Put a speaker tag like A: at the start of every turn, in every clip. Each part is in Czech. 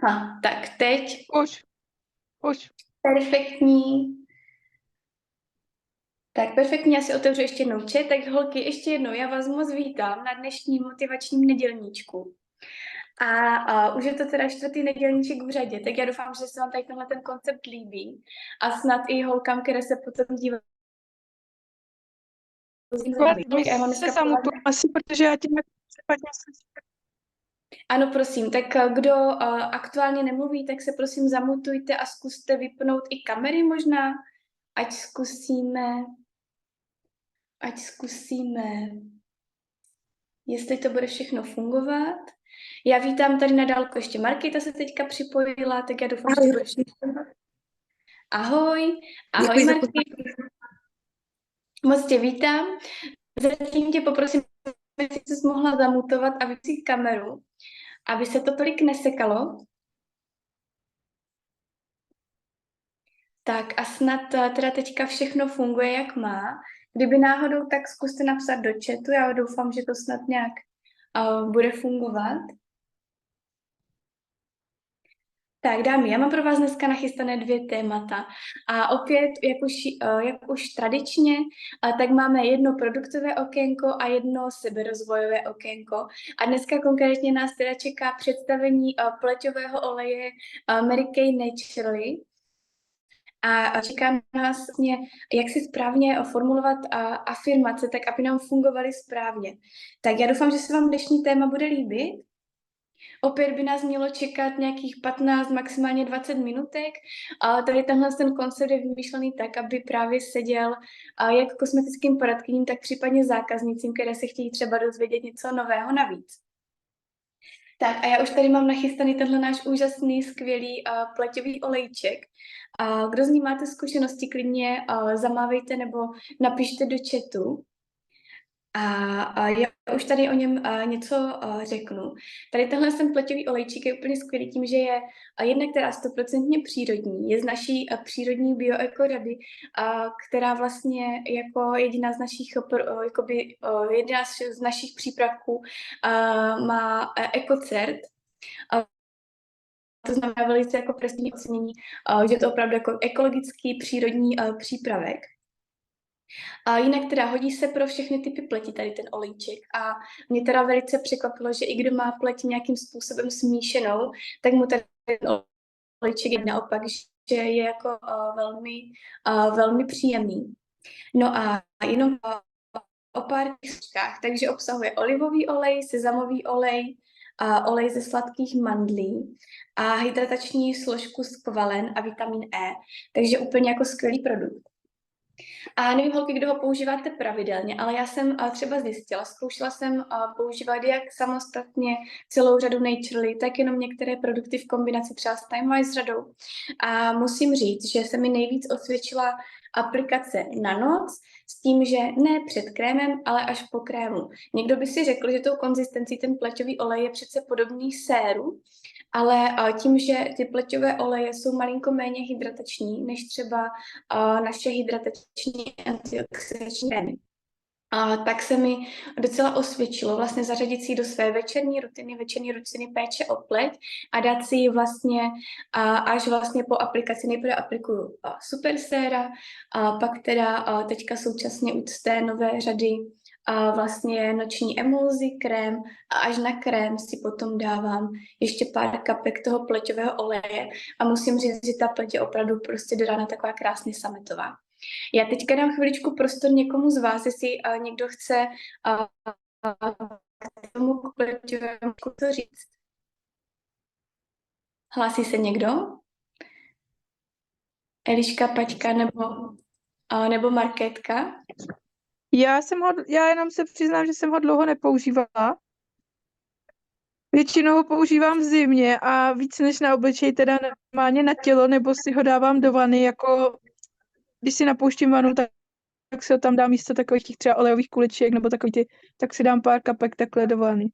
A: Aha, tak teď.
B: Už.
A: Perfektní. Tak perfektně, já si otevřu ještě jednou chat. Tak holky, ještě jednou, já vás moc vítám na dnešním motivačním nedělníčku. A už je to teda čtvrtý nedělníček v řadě, tak já doufám, že se vám tady tenhle ten koncept líbí a snad i holkám, které se potom dívají.
B: My se zamutujeme asi, protože já tím špatně slyším.
A: Ano, prosím, tak kdo aktuálně nemluví, tak se prosím zamutujte a zkuste vypnout i kamery možná, ať zkusíme, jestli to bude všechno fungovat. Já vítám tady na dálku ještě Markéta se teďka připojila, tak já doufám, že to bude všechno fungovat. Ahoj Markéta. Moc tě vítám. Zatím tě poprosím, aby jsi mohla zamutovat a vypnout kameru, aby se to tolik nesekalo. Tak a snad teda teďka všechno funguje, jak má. Kdyby náhodou, tak zkuste napsat do chatu, já doufám, že to snad nějak bude fungovat. Tak dámy, já mám pro vás dneska nachystané 2 témata a opět, jak už tradičně, tak máme jedno produktové okénko a jedno seberozvojové okénko. A dneska konkrétně nás teda čeká představení pleťového oleje Mary Kay Naturally. A čeká nás vlastně, jak si správně formulovat afirmace, tak aby nám fungovaly správně. Tak já doufám, že se vám dnešní téma bude líbit. Opět by nás mělo čekat nějakých 15, maximálně 20 minutek. A tady ten koncept je vymýšlený tak, aby právě seděl jak kosmetickým poradkyním, tak případně zákaznicím, které se chtějí třeba dozvědět něco nového navíc. Tak a já už tady mám nachystaný tenhle náš úžasný, skvělý pleťový olejček. Kdo z ní máte zkušenosti, klidně zamávejte nebo napište do chatu. A já už tady o něm něco řeknu. Tady tenhle pleťový olejčík je úplně skvělý tím, že je jednak teda 100% přírodní, je z naší přírodní bioekorady, která vlastně jako jediná z našich, jedna z našich přípravků má ekocert. To znamená velice jako prestižní ocenění, že je to opravdu jako ekologický přírodní přípravek. A jinak teda hodí se pro všechny typy pleti tady ten olejček a mě teda velice překvapilo, že i kdo má pleť nějakým způsobem smíšenou, tak mu tady ten olejček je naopak, že je jako velmi příjemný. No a jenom o pár složkách, takže obsahuje olivový olej, sezamový olej, olej ze sladkých mandlí a hydratační složku skvalen a vitamin E, takže úplně jako skvělý produkt. A nevím, holky, kdo ho používáte pravidelně, ale já jsem třeba zkoušela jsem používat jak samostatně celou řadu Naturally, tak jenom některé produkty v kombinaci třeba s Time Wise řadou. A musím říct, že se mi nejvíc osvědčila aplikace na noc, s tím, že ne před krémem, ale až po krému. Někdo by si řekl, že tou konzistencí ten pleťový olej je přece podobný séru, ale tím, že ty pleťové oleje jsou malinko méně hydratační než třeba naše hydratační antioxidační krémy, tak se mi docela osvědčilo vlastně zařadit si ji do své večerní rutiny péče o pleť a dát si ji vlastně až vlastně po aplikaci. Nejprve aplikuju super séra, a pak teda teďka současně z té nové řady vlastně noční emulzi, krém a až na krém si potom dávám ještě pár kapek toho pleťového oleje a musím říct, že ta pleť je opravdu prostě do rána taková krásně sametová. Já teďka dám chviličku prostor někomu z vás, jestli někdo chce k tomu pleťovému to říct. Hlásí se někdo? Eliška, Paťka nebo Markétka?
B: Já jenom se přiznám, že jsem ho dlouho nepoužívala. Většinou ho používám v zimě a víc než na obličej, teda normálně na tělo, nebo si ho dávám do vany, jako když si napouštím vanu, tak si ho tam dám místo takových těch třeba olejových kuliček, nebo tak si dám pár kapek takhle do vany.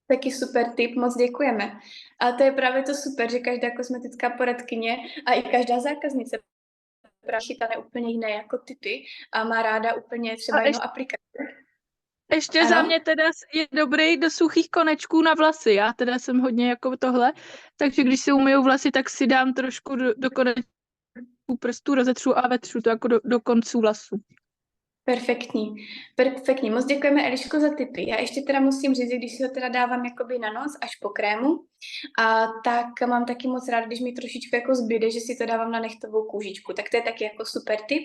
A: Taky super tip, moc děkujeme. A to je právě to super, že každá kosmetická poradkyně a i každá zákaznice chytané úplně jiné jako typy a má ráda úplně třeba jinou aplikaci.
B: Ještě za
A: Ano?
B: mě teda je dobrý do suchých konečků na vlasy. Já teda jsem hodně jako tohle, takže když si umyju vlasy, tak si dám trošku do konečků prstů, rozetřu a vetřu to jako do konců vlasů.
A: Perfektní, perfektní. Moc děkujeme, Eliško, za tipy. Já ještě teda musím říct, že když si ho teda dávám jakoby na noc až po krému, tak mám taky moc rád, když mi trošičku jako zbyde, že si to dávám na nechtovou kůžičku. Tak to je taky jako super tip.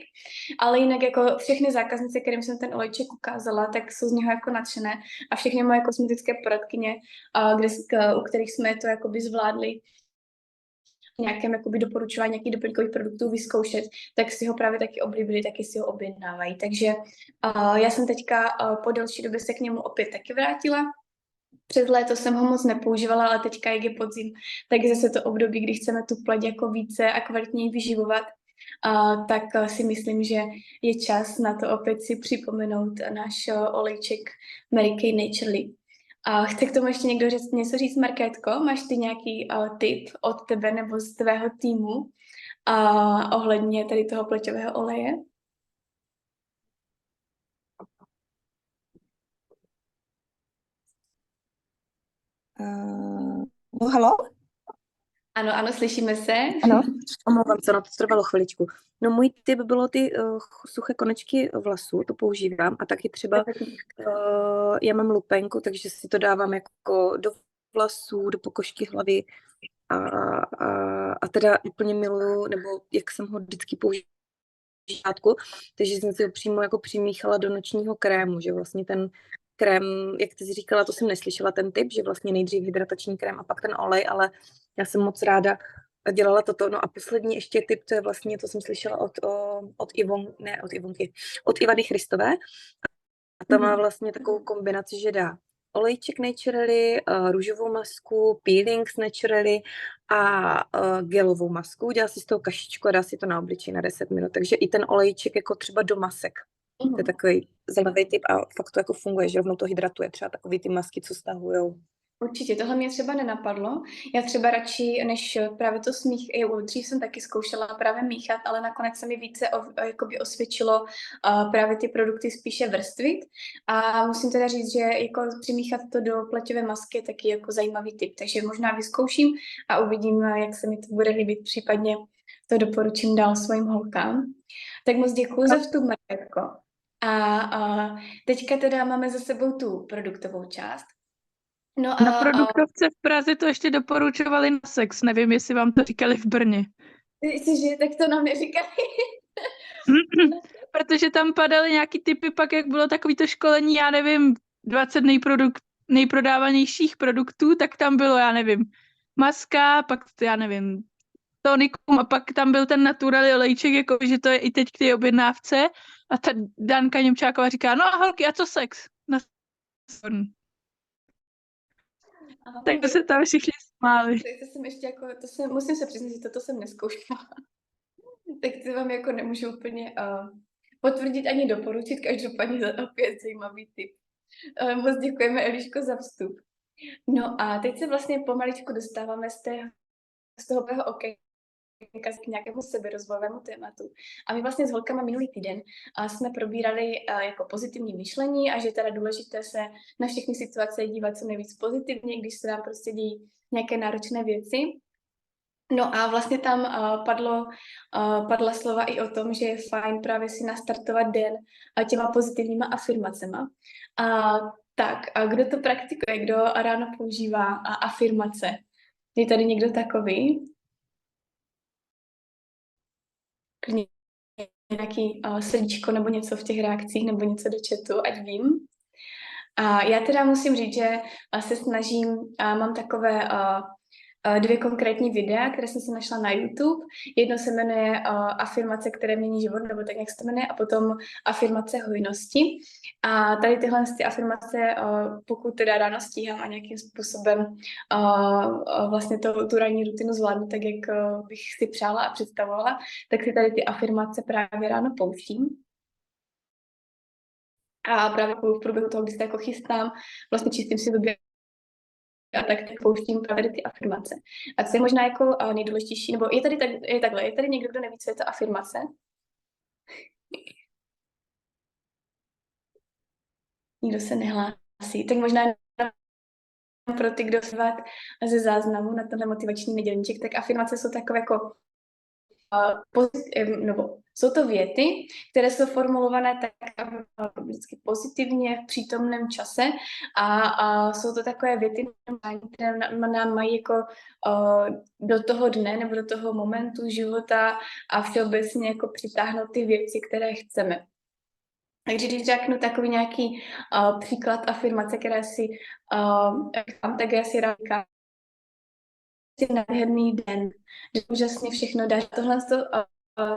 A: Ale jinak jako všechny zákaznice, kterým jsem ten olejček ukázala, tak jsou z něho jako nadšené. A všechny moje kosmetické poradkyně, u kterých jsme to jakoby zvládli, nějakém jakoby doporučování nějakých doplňkových produktů vyzkoušet, tak si ho právě taky oblíbili, taky si ho objednávají. Takže já jsem teďka po delší době se k němu opět taky vrátila. Přes léto jsem ho moc nepoužívala, ale teďka, jak je podzim, tak je zase to období, kdy chceme tu pleť jako více a kvalitněji vyživovat, tak si myslím, že je čas na to opět si připomenout náš olejček Mary Kay Naturally. A chce k tomu ještě někdo něco říct, Markétko? Máš ty nějaký tip od tebe nebo z tvého týmu ohledně tady toho pleťového oleje?
C: No, halo?
A: Ano, ano, slyšíme se.
C: Ano, omlouvám se, no to trvalo chviličku. No můj tip bylo ty suché konečky vlasů, to používám a taky třeba já mám lupenku, takže si to dávám jako do vlasů, do pokožky hlavy a teda úplně miluju, nebo jak jsem ho vždycky používala, takže jsem si ho přímo jako přimíchala do nočního krému, že vlastně ten krém, jak ty jsi říkala, to jsem neslyšela ten tip, že vlastně nejdřív hydratační krém a pak ten olej, ale já jsem moc ráda dělala toto. No a poslední ještě tip, to je vlastně, to jsem slyšela od Ivany Christové. A ta má vlastně takovou kombinaci, že dá olejček Naturally, růžovou masku, peelings Naturally a gelovou masku. Dělá si z toho kašičku a dá si to na obličej na 10 minut. Takže i ten olejček jako třeba do masek. To je takový zajímavý tip a fakt to jako funguje, že rovnou to hydratuje. Třeba takový ty masky, co stahujou.
A: Určitě, tohle mě třeba nenapadlo. Já třeba radši, než právě to smích, dřív jsem taky zkoušela právě míchat, ale nakonec se mi více jakoby osvědčilo právě ty produkty spíše vrstvit. A musím teda říct, že jako přimíchat to do pleťové masky je taky jako zajímavý tip, takže možná vyzkouším a uvidím, jak se mi to bude líbit, případně to doporučím dál svým holkám. Tak moc děkuji za vstup, Markétko. A teďka teda máme za sebou tu produktovou část. No
B: Na produktovce v Praze to ještě doporučovali na sex. Nevím, jestli vám to říkali v Brně.
A: Cože, tak to nám neříkali.
B: Protože tam padaly nějaký typy, pak jak bylo takový to školení, já nevím, 20 nejprodávanějších produktů, tak tam bylo, já nevím, maska, pak já nevím, tonikum a pak tam byl ten naturální olejček, jako že to je i teď k té objednávce a ta Danka Němčáková říká, no a holky, a co sex? Takže se tam všichni smáli.
A: To jsem ještě jako, musím se přiznat, že toto jsem nezkoušela. Tak to vám jako nemůžu úplně potvrdit ani doporučit, každopádně za opět zajímavý tip. Moc děkujeme, Eliško, za vstup. No a teď se vlastně pomaličku dostáváme z toho okénka k nějakému seberozvojovému tématu. A my vlastně s holkama minulý týden jsme probírali jako pozitivní myšlení a že je teda důležité se na všechny situace dívat co nejvíc pozitivně, když se nám prostě dějí nějaké náročné věci. No a vlastně tam padla slova i o tom, že je fajn právě si nastartovat den těma pozitivníma afirmacema. Tak, a kdo to praktikuje, kdo ráno používá afirmace? Je tady někdo takový? Klidně nějaký srdíčko nebo něco v těch reakcích nebo něco do chatu, ať vím. A já teda musím říct, že se snažím, mám takové 2 konkrétní videa, které jsem si našla na YouTube. Jedno se jmenuje afirmace, které mění život, nebo tak, jak se to jmenuje, a potom afirmace hojnosti. A tady tyhle ty afirmace, pokud teda ráno stíhám a nějakým způsobem vlastně tu ranní rutinu zvládnu, tak jak bych si přála a představovala, tak si tady ty afirmace právě ráno pouštím. A právě v průběhu toho, kdy se jako chystám, vlastně čistím si zuby a tak pouštím právě ty afirmace. A co je možná jako nejdůležitější, nebo je tady někdo, kdo neví, co je to afirmace? nikdo se nehlásí. Tak možná pro ty, kdo se ze záznamu na tenhle motivační nedělníček, tak afirmace jsou takové jako nebo jsou to věty, které jsou formulované tak vždycky pozitivně v přítomném čase a jsou to takové věty, které nám mají jako do toho dne nebo do toho momentu života a všeobecně jako přitáhnout ty věci, které chceme. Takže když řeknu takový nějaký příklad afirmace, které si tak já si říkám, nádherný den, že úžasně všechno dá.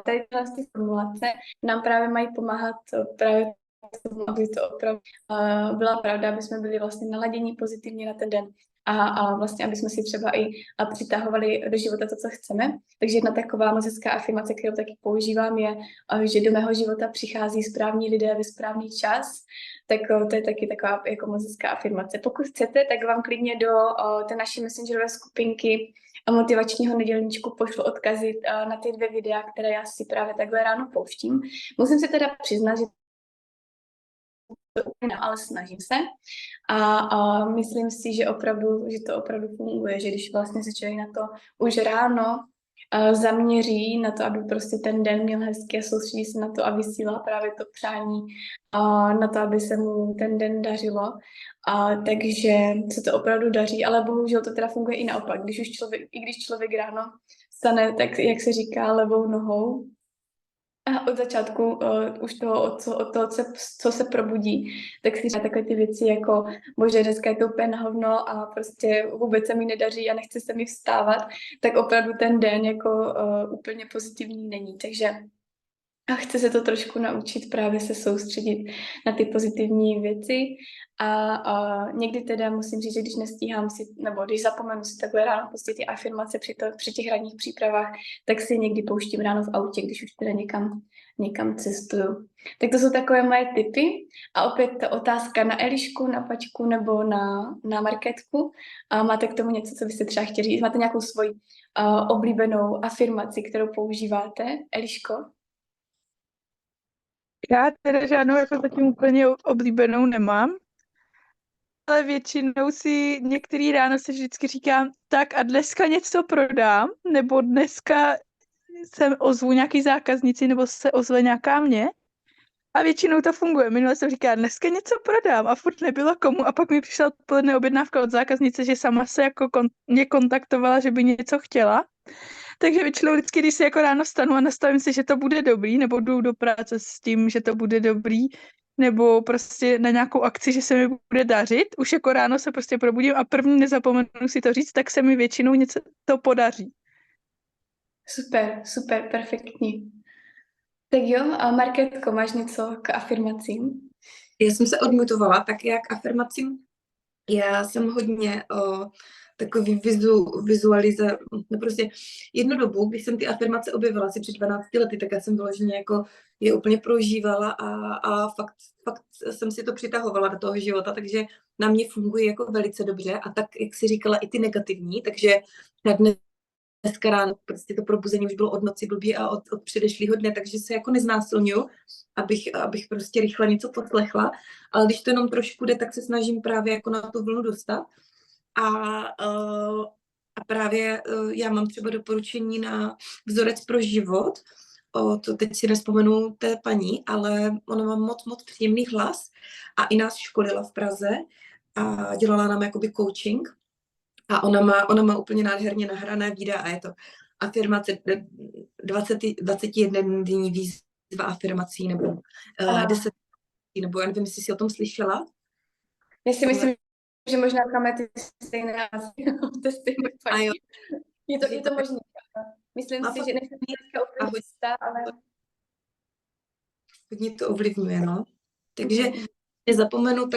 A: Tady ty formulace nám právě mají pomáhat právě tomu, aby to opravdu byla pravda, aby jsme byli vlastně naladění pozitivně na ten den a vlastně, aby jsme si třeba i přitahovali do života to, co chceme. Takže jedna taková moc hezká afirmace, kterou taky používám, je, že do mého života přichází správní lidé ve správný čas. Tak to je taky taková jako moc hezká afirmace. Pokud chcete, tak vám klidně do té naší messengerové skupinky a motivačního nedělníčku pošlu odkazy na ty 2 videa, které já si právě takhle ráno pouštím. Musím se teda přiznat, že to úplně, ale snažím se a myslím si, že to opravdu funguje, že když vlastně se člověk na to už ráno zaměří na to, aby prostě ten den měl hezký a soustředí se na to a vysílá právě to přání na to, aby se mu ten den dařilo. Takže se to opravdu daří, ale bohužel to teda funguje i naopak. Když člověk ráno stane, tak jak se říká, levou nohou, a od začátku už od toho, co se probudí, tak si říká takové ty věci jako bože, dneska je to úplně na hovno a prostě vůbec se mi nedaří a nechce se mi vstávat, tak opravdu ten den jako úplně pozitivní není. Takže a chce se to trošku naučit právě se soustředit na ty pozitivní věci a někdy teda musím říct, že když nestíhám si, nebo když zapomenu si takhle ráno pustit ty afirmace při těch ranních přípravách, tak si někdy pouštím ráno v autě, když už teda někam cestuju. Tak to jsou takové moje tipy a opět ta otázka na Elišku, na Paťku nebo na Markétku. A máte k tomu něco, co byste třeba chtěli říct? Máte nějakou svoji oblíbenou afirmaci, kterou používáte? Eliško?
B: Já teda žádnou jako zatím úplně oblíbenou nemám, ale většinou si některý ráno se vždycky říkám, tak a dneska něco prodám, nebo dneska se ozvu nějaký zákazníci, nebo se ozve nějaká mě. A většinou to funguje. Minule jsem říkala, dneska něco prodám a furt nebylo komu. A pak mi přišla odpoledne objednávka od zákaznice, že sama se jako mě kontaktovala, že by něco chtěla. Takže většinou vždycky, když se jako ráno stanu a nastavím si, že to bude dobrý, nebo jdu do práce s tím, že to bude dobrý, nebo prostě na nějakou akci, že se mi bude dařit, už jako ráno se prostě probudím a první nezapomenu si to říct, tak se mi většinou něco to podaří.
A: Super, perfektní. Tak jo, a Markétko, máš něco k afirmacím?
C: Já jsem se odmutovala, tak jak k afirmacím. Já jsem hodně takový vizualizace, no prostě jednu dobu, když jsem ty afirmace objevila asi před 12 lety, tak já jsem vyloženě jako je úplně prožívala a fakt jsem si to přitahovala do toho života, takže na mě fungují jako velice dobře a tak, jak jsi říkala, i ty negativní, takže na dneska ráno prostě to probuzení už bylo od noci blbý a od předešlého dne, takže se jako neznásilňuju, abych prostě rychle něco poslechla, ale když to jenom trošku jde, tak se snažím právě jako na tu vlnu dostat a právě já mám třeba doporučení na vzorec pro život, to teď si nespomenu té paní, ale ona má moc příjemný hlas a i nás školila v Praze a dělala nám jakoby coaching a ona má úplně nádherně nahrané videa a je to afirmace 21 denní výzva afirmací nebo 10, nebo já nevím, jestli jsi o tom slyšela.
A: Já si myslím, že možná máme ty stejné testy. Je to možné. Myslím si, že nejsem úplně jistá, ale
C: hodně to ovlivňuje, no. Takže nezapomenu,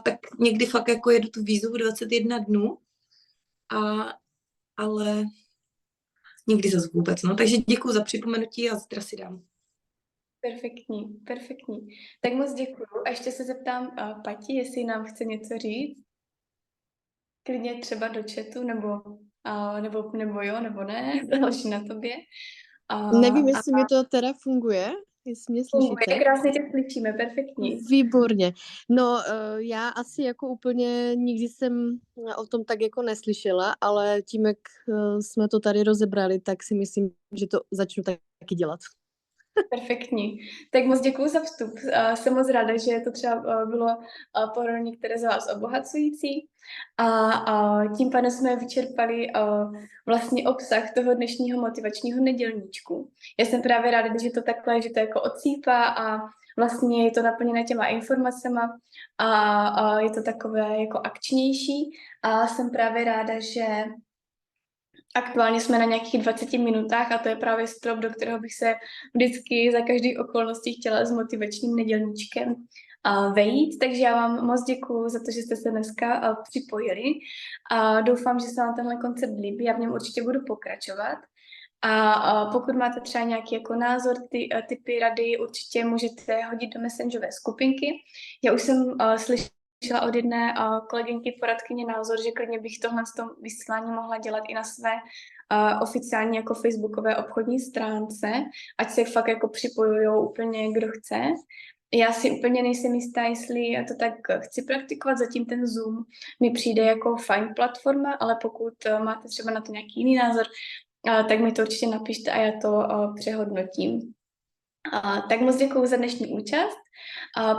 C: tak někdy fakt jako jedu tu výzvu 21 dnů, ale nikdy zase vůbec, no. Takže děkuju za připomenutí a zítra si dám.
A: Perfektní. Tak moc děkuju. A ještě se zeptám Pati, jestli nám chce něco říct. Klidně třeba do chatu, nebo jo, nebo ne, záleží na tobě.
D: Nevím, jestli mi to teda funguje. jestli mě
A: Funguje,
D: slyšíte.
A: krásně tě slyšíme, perfektní.
D: Výborně. No, já asi jako úplně nikdy jsem o tom tak jako neslyšela, ale tím, jak jsme to tady rozebrali, tak si myslím, že to začnu taky dělat.
A: Perfektní. Tak moc děkuji za vstup. Jsem moc ráda, že to třeba bylo pro některé z vás obohacující. A tím pádem jsme vyčerpali vlastně obsah toho dnešního motivačního nedělníčku. Já jsem právě ráda, že to takhle, že to jako odsýpá a vlastně je to naplněné těma informacema a je to takové jako akčnější. A jsem právě ráda, že aktuálně jsme na nějakých 20 minutách a to je právě strop, do kterého bych se vždycky za každý okolností chtěla s motivačním nedělníčkem vejít. Takže já vám moc děkuju za to, že jste se dneska připojili. A doufám, že se vám tenhle koncept líbí. Já v něm určitě budu pokračovat. A pokud máte třeba nějaký jako názor, typy rady, určitě můžete hodit do messengerové skupinky. Já už jsem slyšela od jedné kolegynky poradkyně názor, že klidně bych tohle vysílání mohla dělat i na své oficiální jako facebookové obchodní stránce, ať se fakt jako připojujou úplně kdo chce. Já si úplně nejsem jistá, jestli to tak chci praktikovat, zatím ten Zoom mi přijde jako fajn platforma, ale pokud máte třeba na to nějaký jiný názor, tak mi to určitě napište a já to přehodnotím. Tak moc děkuju za dnešní účast.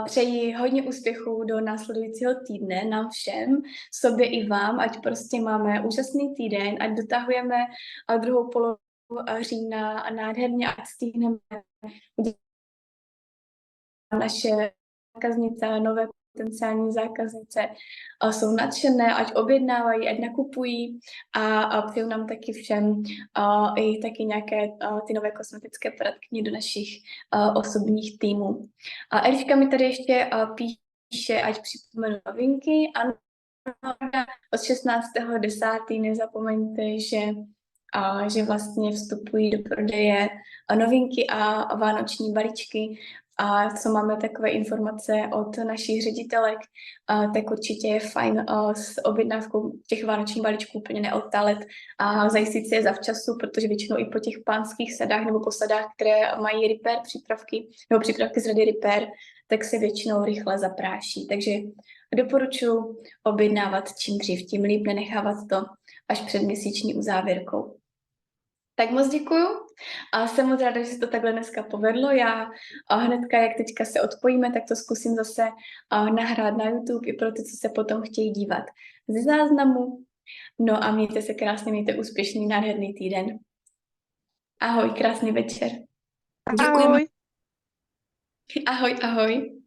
A: Přeji hodně úspěchů do následujícího týdne nám všem, sobě i vám, ať prostě máme úžasný týden, ať dotahujeme druhou polovu října nádherně, ať stihneme naše zákaznice, nové potenciální zákaznice jsou nadšené, ať objednávají, ať nakupují a přeju nám taky všem i taky nějaké ty nové kosmetické poradkyně do našich osobních týmů. Eliška mi tady ještě píše, ať připomenu novinky. Ano, od 16.10. nezapomeňte, že vlastně vstupují do prodeje novinky a vánoční balíčky. A co máme takové informace od našich ředitelek, tak určitě je fajn s objednávkou těch vánočních balíčků úplně neotálet a zajistit si je zavčasu, protože většinou i po těch pánských sadách nebo po sadách, které mají repair přípravky nebo přípravky z řady repair, tak se většinou rychle zapráší. Takže doporučuji objednávat čím dřív, tím líp, nenechávat to až před měsíční uzávěrkou. Tak moc děkuju a jsem moc ráda, že se to takhle dneska povedlo. Já hnedka, jak teďka se odpojíme, tak to zkusím zase nahrát na YouTube i pro ty, co se potom chtějí dívat ze záznamu. No a mějte se krásně, mějte úspěšný, nádherný týden. Ahoj, krásný večer.
C: Děkujeme.
B: Ahoj.
A: Ahoj, ahoj.